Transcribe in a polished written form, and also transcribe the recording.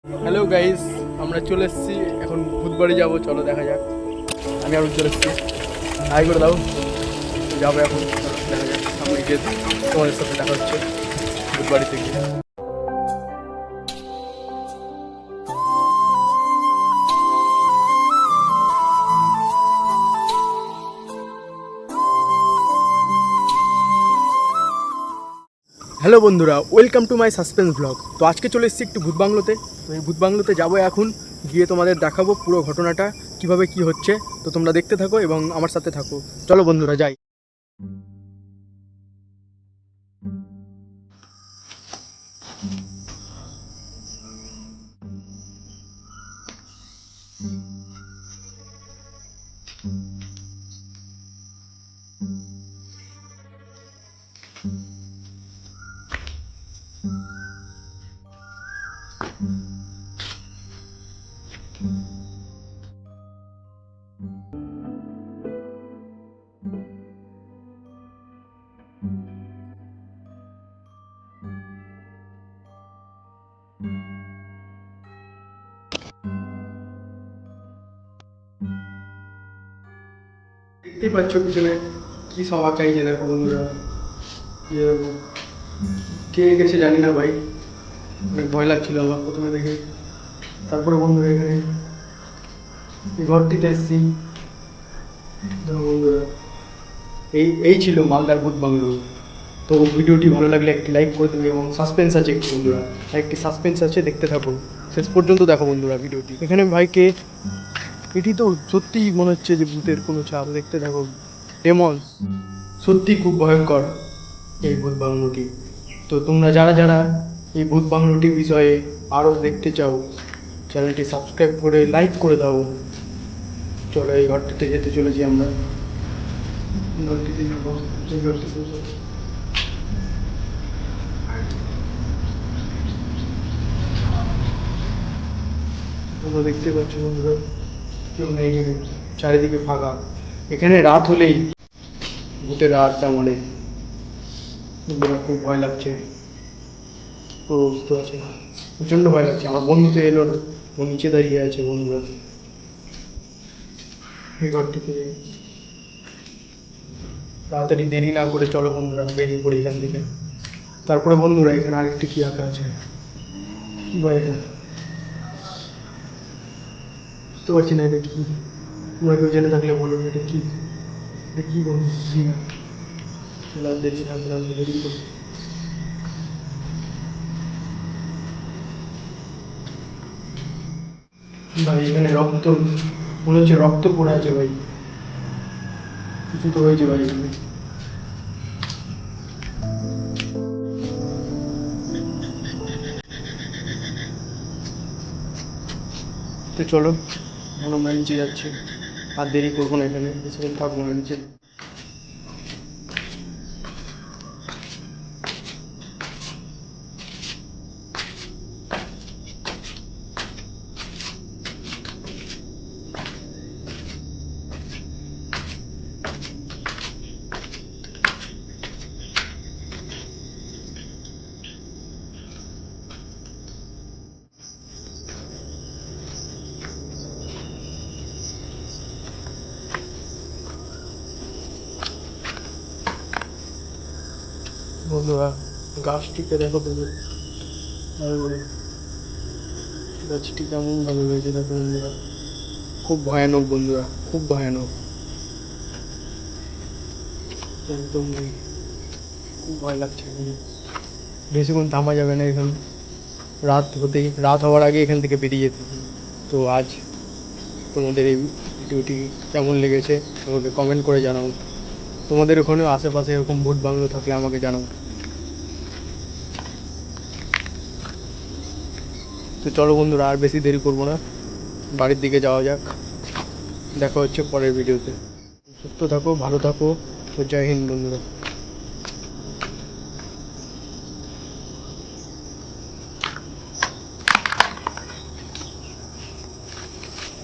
Hello guys, আমরা চলে এসেছি এখন ভূতবাড়ি যাবো। চলো দেখা যাক। আমি আর চলে এসেছি, হাই করে দাও। যাবো এখন, চলো দেখা যাক। সামনে গিয়ে তোমাদের সাথে দেখা হচ্ছে ভূতবাড়িতে গিয়ে। হ্যালো বন্ধুরা, welcome to my suspense blog. তো আজকে চলে এসেছি একটু ভূত বাংলোতে। তো এই ভূত বাংলোতে যাবো এখন, গিয়ে তোমাদের দেখাবো পুরো ঘটনাটা কিভাবে কি হচ্ছে। তো তোমরা দেখতে থাকো এবং আমার সাথে থাকো। চলো বন্ধুরা যাই। দেখতেই পাচ্ছ পিছনে কি সব আঁকাইছে, দেখো বন্ধুরা। যে কে গেছে জানি না ভাই, অনেক ভয় লাগছিল আমার প্রথমে দেখে। তারপরে বন্ধুরা এখানে এই ঘরটিতে এসেছি। দেখো বন্ধুরা, এই এই ছিল মালদার ভূত বাংলো। তো ভিডিওটি ভালো লাগলে একটি লাইক করে দেবে এবং সাসপেন্স আছে একটি বন্ধুরা, একটি সাসপেন্স আছে, দেখতে থাকো শেষ পর্যন্ত। দেখো বন্ধুরা ভিডিওটি। এখানে ভাইকে এটি তো সত্যিই মনে হচ্ছে যে ভূতের কোনো ছাপ। দেখতে থাকো, ডেমন সত্যি খুব ভয়ঙ্কর এই ভূত বাংলোটি। তো তোমরা যারা যারা এই ভূত বাংলোটির বিষয়ে আরও দেখতে চাও, চ্যানেলটি সাবস্ক্রাইব করে লাইক করে দাও। চলো এই ঘরটিতে যেতে চলেছি আমরা। ঘরটিতে যাবো, সেই ঘরটিতে যাবো। তোমরা দেখতে পাচ্ছ বন্ধুরা, কেউ নেই এখানে, চারিদিকে ফাঁকা। এখানে রাত হলেই ভূতের আড্ডা মারে। বন্ধুরা খুব ভয় লাগছে, ও বুঝতে পারছি না, প্রচণ্ড ভয় লাগছে। আমার বন্ধু তো এলো না, ও নিচে দাঁড়িয়ে আছে বন্ধুরা। এই ঘরটিতে তাড়াতাড়ি দেরি না করে চলো বন্ধুরা, বেরিয়ে পড়ি এখান থেকে। তারপরে বন্ধুরা এখানে আরেকটি কি আঁকা আছে, কি ভাই এটা বুঝতে পারছি না এটা কি। তোমরা কেউ জেনে থাকলে বলো এটা কি, এটা কি বন্ধু। দেরি না করে আমি বেরিয়ে পড়ি। ভাই এখানে রক্ত, মনে হচ্ছে রক্ত পড়ে আছে ভাই, কিছু তো হয়েছে ভাই এখানে। তো চলো এখন আমরা নিচে যাচ্ছি, আর দেরি করবো না, এখানে বেশিক্ষণ থাকবো না নিচে। বন্ধুরা গাছটিকে দেখো তুমি, আর গাছটি কেমন ভাবে হয়েছে দেখো বন্ধুরা। খুব ভয়ানক বন্ধুরা, খুব ভয়ানক একদম। খুব ভয় লাগছে এখানে, বেশিক্ষণ থামা যাবে না এখানে। রাত হওয়ার আগে এখান থেকে বেরিয়ে যেতে হবে। তো আজ তোমাদের এই ভিডিওটি কেমন লেগেছে আমাকে কমেন্ট করে জানাও। তোমাদের ওখানেও আশেপাশে এরকম ভূত বাংলো থাকলে আমাকে জানাও। তো চলো বন্ধুরা, আর বেশি দেরি করবো না, বাড়ির দিকে যাওয়া যাক। দেখা হচ্ছে পরের ভিডিওতে। সুস্থ থাকো, ভালো থাকো। তো জয় হিন্দ বন্ধুরা।